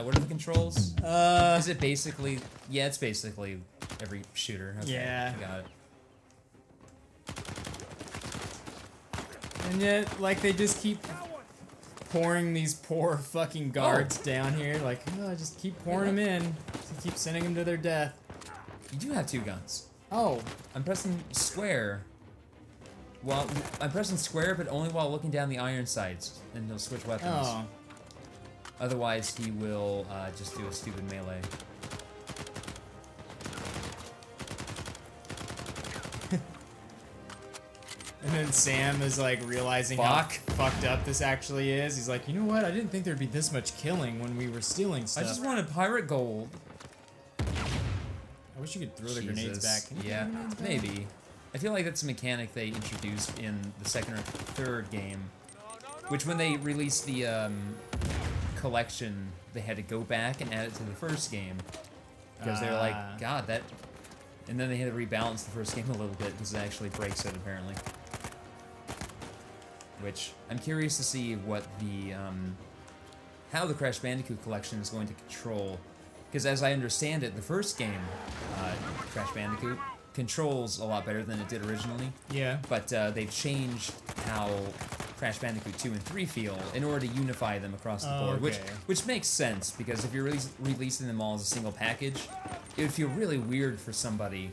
what are the controls? Is it basically... Yeah, it's basically every shooter. Okay, yeah. I got it. And yet, like, they just keep pouring these poor fucking guards down here. Like, oh, just keep pouring them in. Just keep sending them to their death. You do have 2 guns. Oh. I'm pressing square. Well, I'm pressing square, but only while looking down the iron sights, and he'll switch weapons. Oh. Otherwise, he will just do a stupid melee. And then Sam is like realizing how fucked up this actually is. He's like, you know what? I didn't think there'd be this much killing when we were stealing stuff. I just wanted pirate gold. I wish you could throw the grenades back. Can you Yeah, throw the grenades back? maybe. I feel like that's a mechanic they introduced in the 2nd or 3rd game, which when they released the collection, they had to go back and add it to the 1st game because they were like, God, that. And then they had to rebalance the 1st game a little bit because it actually breaks it apparently. Which I'm curious to see what the how the Crash Bandicoot collection is going to control, because as I understand it, the 1st game, Crash Bandicoot, controls a lot better than it did originally. Yeah. But they've changed how Crash Bandicoot 2 and 3 feel in order to unify them across the board, which makes sense, because if you're releasing them all as a single package, it would feel really weird for somebody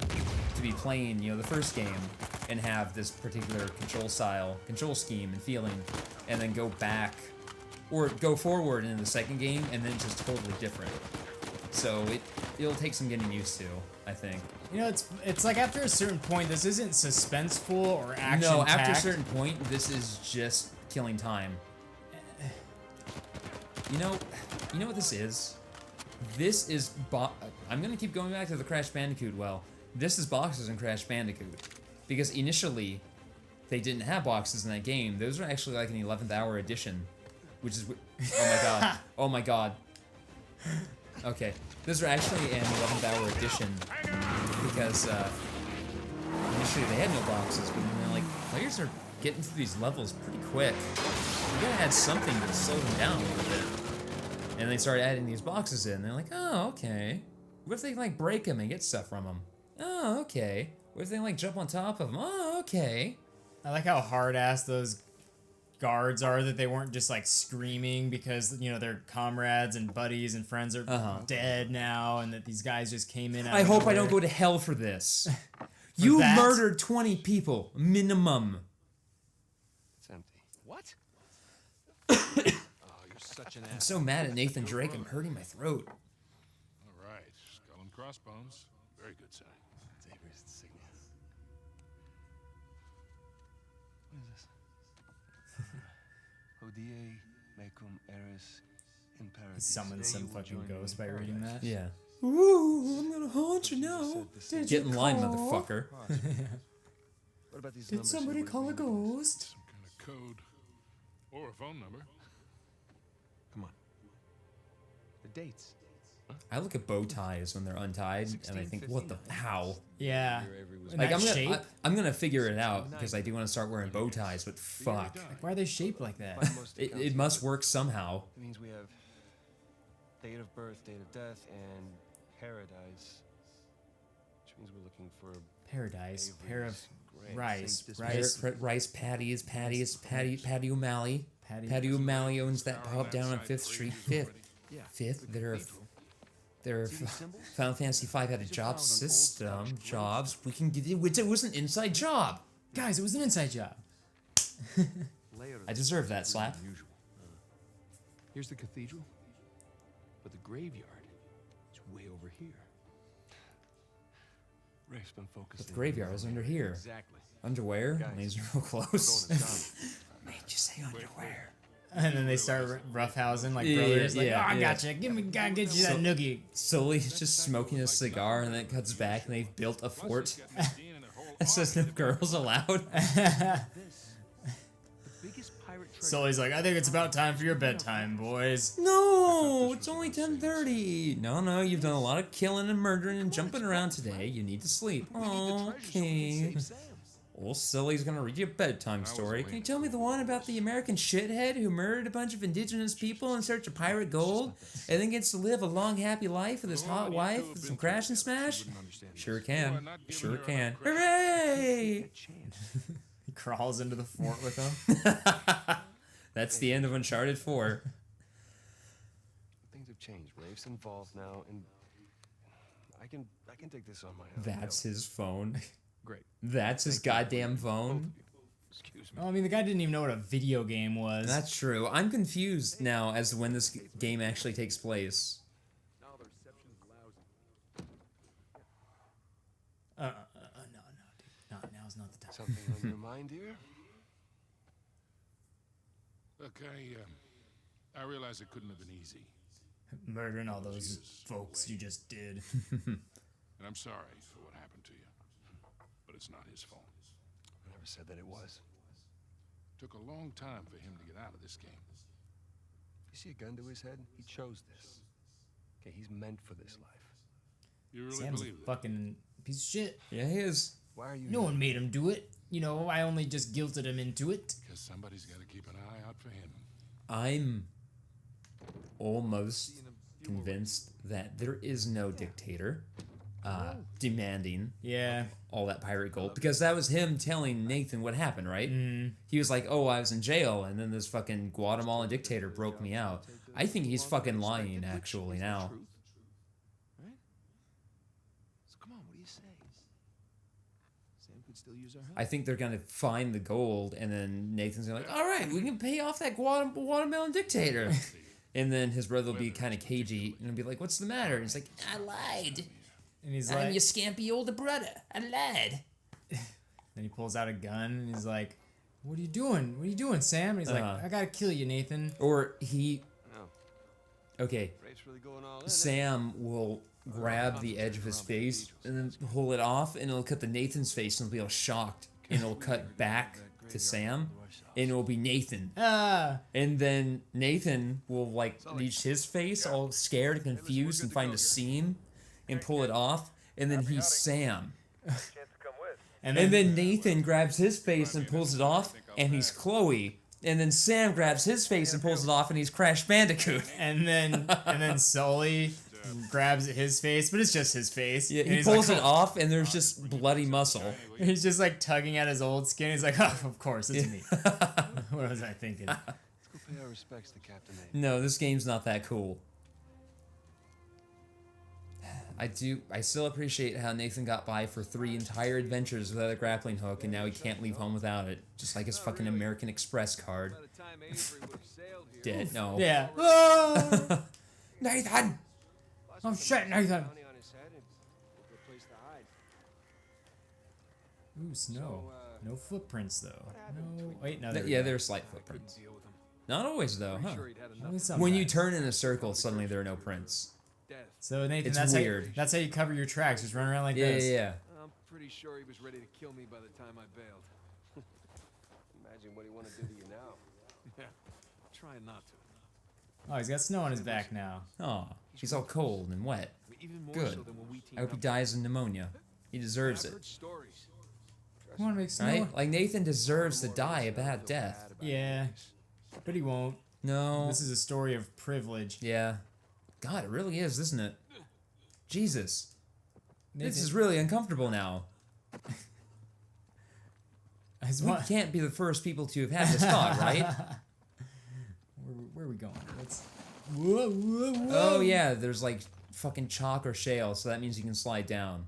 to be playing, you know, the 1st game and have this particular control scheme and feeling, and then go back or go forward into the 2nd game and then just totally different. So it'll take some getting used to, I think. You know, it's like after a certain point, this isn't suspenseful or action. No, after a certain point, this is just killing time. You know what this is? This is I'm gonna keep going back to the Crash Bandicoot. Well, this is boxes in Crash Bandicoot, because initially they didn't have boxes in that game. Those are actually like an 11th hour edition, which is oh my god, oh my god. Okay, those are actually an 11th hour edition because initially they had no boxes, but then they're like, players are getting through these levels pretty quick. We gotta add something to slow them down a little bit. And they started adding these boxes in. They're like, oh, okay. What if they like break them and get stuff from them? Oh, okay. What if they like jump on top of them? Oh, okay. I like how hard-ass those guards are, that they weren't just like screaming because, you know, their comrades and buddies and friends are dead now, and that these guys just came in. I hope I don't go to hell for this. You murdered 20 people, minimum. It's empty. What? Such an I'm so mad at Nathan Drake, I'm hurting my throat. All right, skull and crossbones. Very good sign. Xavier's insignia. What is this? Hodie mecum eris in paradis. He summoned some fucking ghost by reading that. Yeah. Ooh, I'm gonna haunt you now. Get in line, motherfucker. What about these Did somebody call a ghost? Some kind of code or a phone number. Come on. The dates. I look at bow ties when they're untied, and I think, what the how? Yeah. Like I'm gonna figure it out, because I do want to start wearing bow ties, but fuck. Like, why are they shaped like that? It must work somehow. It means we have date of birth, date of death, and paradise. Which means we're looking for Paradise. Pair of rice. Rice patties, Patty O'Malley. Patty O'Malley owns that pub down on 5th Street. 5th. They're Final Fantasy V had a job system. Jobs. We can get it. It was an inside job. Guys, it was an inside job. I deserve that slap. Here's the cathedral, but the graveyard is way over here. Ray's been focused. The graveyard is under here. Exactly. Underwear? These are real close. Made you say underwear. And then they start roughhousing like brothers. Like, I gotcha. Gotta get you that noogie. Slowly just smoking a cigar, and then it cuts back, and they've built a fort. It says no girls allowed. Sully's like, I think it's about time for your bedtime, boys. No, it's only 10:30. No, you've done a lot of killing and murdering and jumping around today. You need to sleep. Okay. Well, Silly's gonna read you a bedtime story. Can you tell me the one about the American shithead who murdered a bunch of indigenous people in search of pirate gold, and then gets to live a long, happy life with his hot wife with some crash and smash? Sure can. Sure can. Hooray! He crawls into the fort with him. That's the end of Uncharted 4. Things have changed. Rafe's involved now, and I can take this on my own. That's his phone. Great. That's his goddamn phone. Excuse me. Oh, I mean, the guy didn't even know what a video game was. That's true. I'm confused now as to when this game actually takes place. No, dude. No, now's not the time. Something on your mind, dear? Look, I realize it couldn't have been easy. Murdering all those folks you just did. And I'm sorry for what happened to you. But it's not his fault. I never said that it was. Took a long time for him to get out of this game. You see a gun to his head? He chose this. Okay, he's meant for this life. You really Sam's a believe that? fucking piece of shit. Yeah, he is. Why are you No one made him do it. You know, I only just guilted him into it. Because somebody's got to keep an eye out for him. I'm almost convinced that there is no dictator demanding Yeah. all that pirate gold, because that was him telling Nathan what happened, right? He was like, oh, I was in jail and then this fucking Guatemalan dictator broke me out. I think he's fucking lying actually now. Right? So come on, what do you say? Sam could still use our help. I think they're gonna find the gold and then Nathan's gonna be like, all right, we can pay off that Guatemalan dictator. And then his brother will be kind of cagey and he'll be like, what's the matter? And he's like, I lied. And he's I'm like, your scampy older brother. I lied. then he pulls out a gun and he's like, what are you doing? What are you doing, Sam? And he's like, I gotta kill you, Nathan. Or he... No. Okay. Rafe's really going all in. Sam will grab the edge of his face and then pull it off and it'll cut to Nathan's face and he'll be all shocked. And it'll cut back to Sam and it'll be Nathan. And then Nathan will like reach his face all scared and confused and find a seam and pull it off. And then he's Sam. And then Nathan grabs his face and pulls it off and he's Chloe. And then Sam grabs his face and pulls it off and he's Crash Bandicoot. And then Sully grabs his face, but it's just his face. Yeah, And he he's pulls like, it off and there's just bloody muscle. He's just like tugging at his old skin. He's like, oh, of course, it's me. What was I thinking? Let's go pay our respects to Captain A. No, this game's not that cool. I still appreciate how Nathan got by for 3 entire adventures without a grappling hook and now he can't leave home without it. Just like his fucking American Express card. Dead, no. Yeah. Nathan! Oh shit, Nathan. Ooh, snow. No footprints though. No, wait, no. Yeah, there are slight footprints. Not always though, huh? Only When you sometimes. turn in a circle, suddenly there are no prints. So Nathan, It's that's weird. that's how you cover your tracks. Just run around like Yeah, this. yeah. I'm pretty sure he was ready to kill me by the time I bailed. Imagine what he want to do to you now. Yeah, trying not to. Oh, he's got snow on his back now. Oh, he's all cold and wet. Even more Good. so than when we teamed I hope he up. dies of pneumonia. He deserves I've it. heard stories. Come on, make snow. Right? Like Nathan deserves to die a bad death. Yeah, but he won't. No. This is a story of privilege. Yeah. God, it really is, isn't it? Jesus. This Nathan- is really uncomfortable now. I just We want- can't be the first people to have had this thought, right? Where are we going? Let's. Whoa, whoa, whoa. Oh yeah, there's like fucking chalk or shale, so that means you can slide down.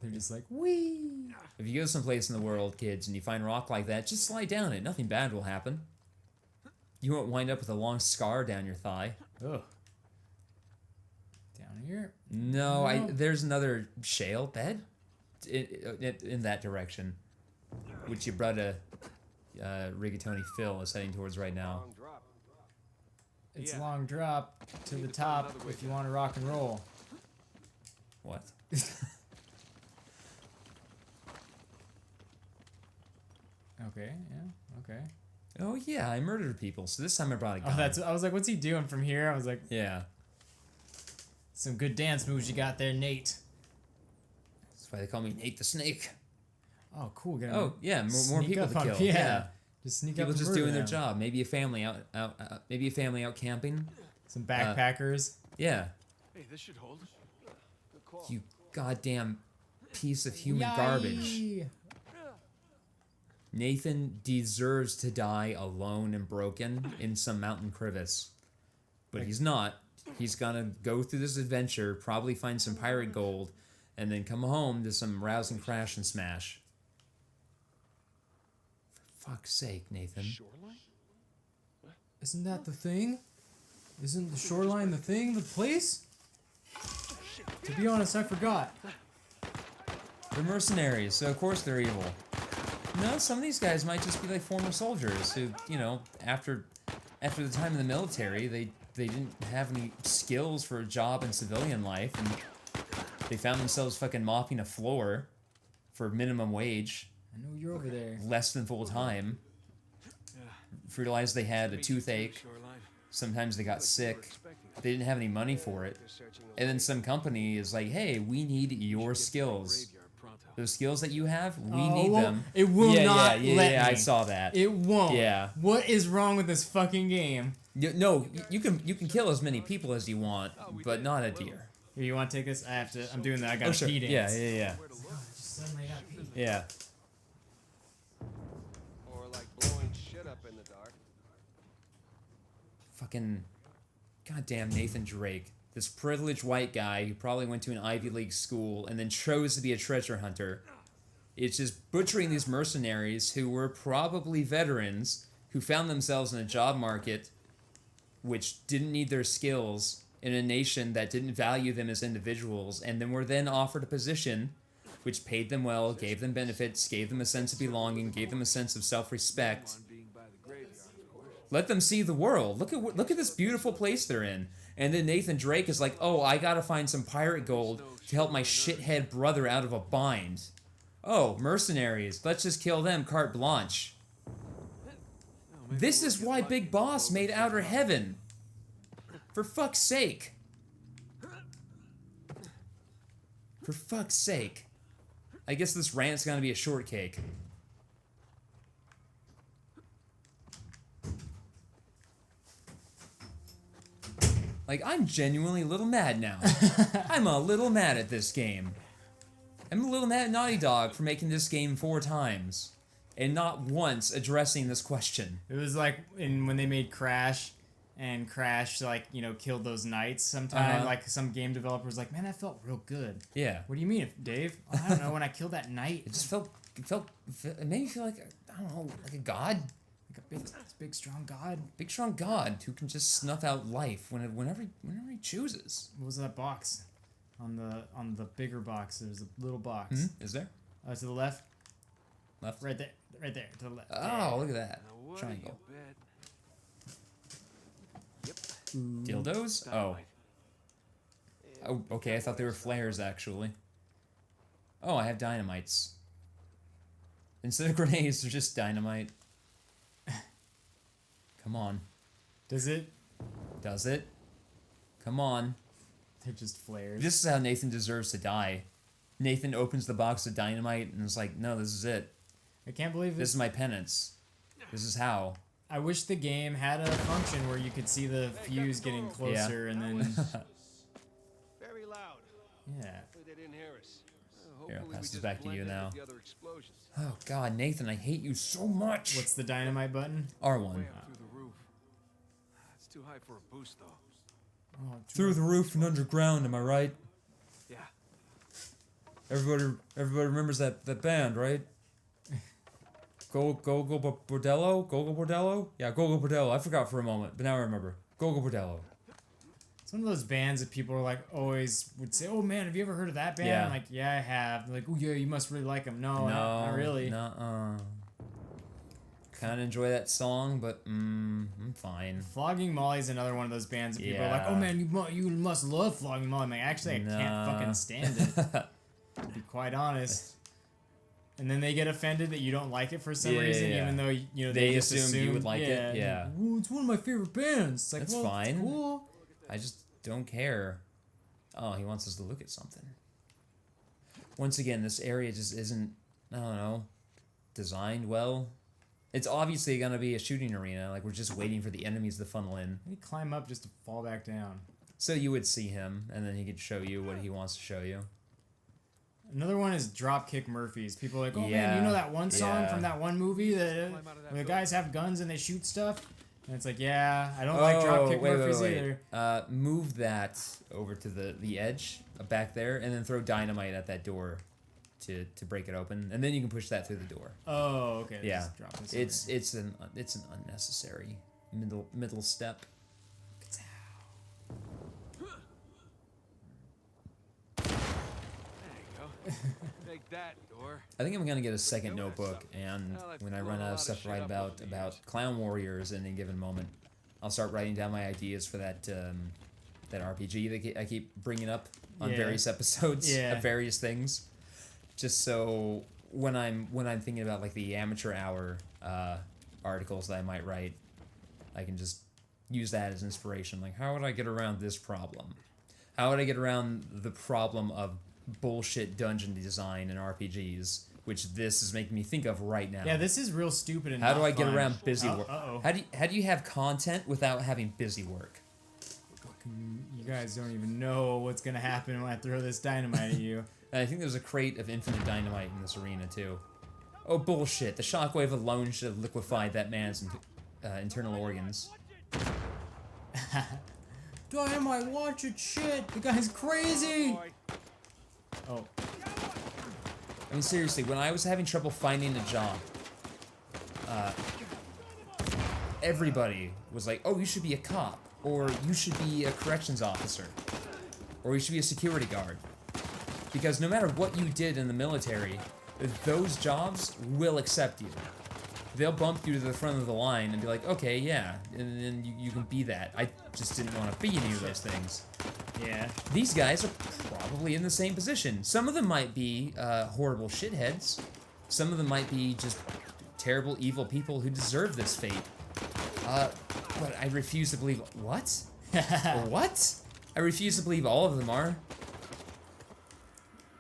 They're just like, wee. If you go someplace in the world, kids, and you find rock like that, just slide down it. Nothing bad will happen. You won't wind up with a long scar down your thigh. Ugh. Down here. No, No. there's another shale bed in that direction, which your brother, Rigatoni Phil, is heading towards right now. Long drop. It's Yeah. a long drop to the top if you want to rock and roll. What? Okay, yeah, okay. Oh yeah, I murdered people, so this time I brought a gun. Oh, that's. I was like, what's he doing from here? I was like, Yeah. some good dance moves you got there, Nate. That's why they call me Nate the Snake. Oh, cool. Oh, yeah, more sneak people up to on- kill. Yeah. Yeah. Just sneak People up and just murder doing their them. job. Maybe a family out camping. Some backpackers. Yeah. Hey, this should hold. Good call. You goddamn piece of human garbage. Yay! Nathan deserves to die alone and broken in some mountain crevice. But he's not. He's gonna go through this adventure, probably find some pirate gold, and then come home to some rousing crash and smash. For fuck's sake, Nathan. Shoreline? Isn't that the thing? Isn't the shoreline the thing? The place? To be honest, I forgot. They're mercenaries, so of course they're evil. No, some of these guys might just be like former soldiers who, you know, after the time in the military, they didn't have any skills for a job in civilian life, and they found themselves fucking mopping a floor for minimum wage, I know you're over there. less than full time. Realized they had a toothache. Shoreline. Sometimes they got sick. They didn't have any money for it. And then some company is like, hey, we need your skills. Those skills that you have, we need them. It will not let me. I saw that. It won't. Yeah. What is wrong with this fucking game? No, you can kill as many people as you want, but not a deer. Here, you want to take this? I have to. I'm doing that. I got a pee Yeah, dance. yeah. Just suddenly I got pee. Yeah. Or like blowing shit up in the dark. Fucking goddamn Nathan Drake. This privileged white guy who probably went to an Ivy League school and then chose to be a treasure hunter. It's just butchering these mercenaries who were probably veterans who found themselves in a job market which didn't need their skills in a nation that didn't value them as individuals, and then were then offered a position which paid them well, gave them benefits, gave them a sense of belonging, gave them a sense of self-respect. Let them see the world. Look at this beautiful place they're in. And then Nathan Drake is like, oh, I gotta find some pirate gold to help my shithead brother out of a bind. Oh, mercenaries. Let's just kill them carte blanche. This is why Big Boss made Outer Heaven. For fuck's sake. For fuck's sake. I guess this rant's gonna be a shortcake. Like, I'm genuinely a little mad now. I'm a little mad at this game. I'm a little mad at Naughty Dog for making this game 4 times and not once addressing this question. It was like when they made Crash, and Crash, like, you know, killed those knights sometime. Like, some game developer was like, man, that felt real good. Yeah. What do you mean, Dave? Oh, I don't know, when I killed that knight. It just it made me feel like, I don't know, like a god. Like a big, strong god. Big, strong god who can just snuff out life whenever he chooses. What was that box? On the bigger box, there's a little box. Is there? To the left? Left? Right there, to the left. Oh, look at that. Now, what Triangle. do you bet? Dildos? Oh. Oh, okay, I thought they were flares, actually. Oh, I have dynamites. Instead of grenades, they're just dynamite. Come on. Does it? Does it? Come on. They're just flares. This is how Nathan deserves to die. Nathan opens the box of dynamite and is like, no, this is it. I can't believe This is my penance. This is how. I wish the game had a function where you could see the fuse getting closer and then... Very loud. Yeah. Hopefully they didn't hear us. Here, Hopefully we pass this just back to you blended now. with the other explosions. Oh, God, Nathan, I hate you so much. What's the dynamite button? R1. Way up through the roof. It's too high for a boost, though. Oh, Through the roof and underground, am I right? Yeah. Everybody remembers that band, right? Gogo Bordello? Gogo Bordello? Yeah, Gogo Bordello. I forgot for a moment, but now I remember. Gogo Bordello. It's one of those bands that people are like always would say, "Oh man, have you ever heard of that band?" Yeah. I'm like, yeah, I have. They're like, oh yeah, you must really like them. No, not really. Nuh-uh. Kind of enjoy that song, but I'm fine. Flogging Molly's another one of those bands that people are like, Yeah. "Oh man, you must love Flogging Molly." I'm like, actually, I can't fucking stand it. To be quite honest. And then they get offended that you don't like it for some reason, yeah. even though you know They just assume you would like it, yeah. Well, it's one of my favorite bands. It's like, That's well, fine. Cool. I just don't care. Oh, he wants us to look at something. once again, this area just isn't, I don't know, designed well. It's obviously gonna be a shooting arena. Like, we're just waiting for the enemies to funnel in. He climb up just to fall back down. So you would see him, and then he could show you what he wants to show you. Another one is Dropkick Murphys. People are like, oh man, Yeah, you know that one song yeah. from that one movie that Climb out of that where the building. guys have guns and they shoot stuff? And it's like, yeah, I don't like Dropkick Murphys either. Move that over to the edge back there, and then throw dynamite at that door to break it open, and then you can push that through the door. Oh, okay. Yeah, just drop this over. it's an unnecessary middle step. There you go. Take that, door. I think I'm gonna get a second Go notebook, and Well, I've when I blown run a out lot of of stuff to shit write up about over the years. clown warriors in any given moment, I'll start writing down my ideas for that that RPG that I keep bringing up on Yeah. various episodes Yeah. of various things, just so when I'm thinking about like the amateur hour articles that I might write, I can just use that as inspiration. Like, how would I get around this problem? How would I get around the problem of bullshit dungeon design in RPGs, which this is making me think of right now? Yeah, this is real stupid and How do not I get fun. around busy work? Uh-oh. How do you have content without having busy work? You guys don't even know what's gonna happen when I throw this dynamite at you. And I think there's a crate of infinite dynamite in this arena too. Oh bullshit! The shockwave alone should have liquefied that man's internal organs. Dynamite, watch it, shit! The guy's crazy! Oh. I mean, seriously, when I was having trouble finding a job, everybody was like, oh, you should be a cop, or you should be a corrections officer, or you should be a security guard. Because no matter what you did in the military, those jobs will accept you. They'll bump you to the front of the line and be like, okay, yeah, and then you can be that. I just didn't want to be any of those things. Yeah. These guys are probably in the same position. Some of them might be horrible shitheads. Some of them might be just terrible, evil people who deserve this fate. But I refuse to believe... What? What? I refuse to believe all of them are.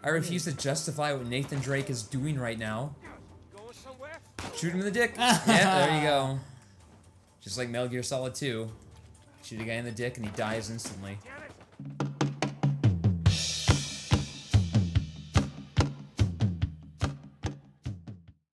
I refuse to justify what Nathan Drake is doing right now. Going somewhere? Shoot him in the dick. Yeah, there you go. Just like Metal Gear Solid 2. Shoot a guy in the dick and he dies instantly. Damn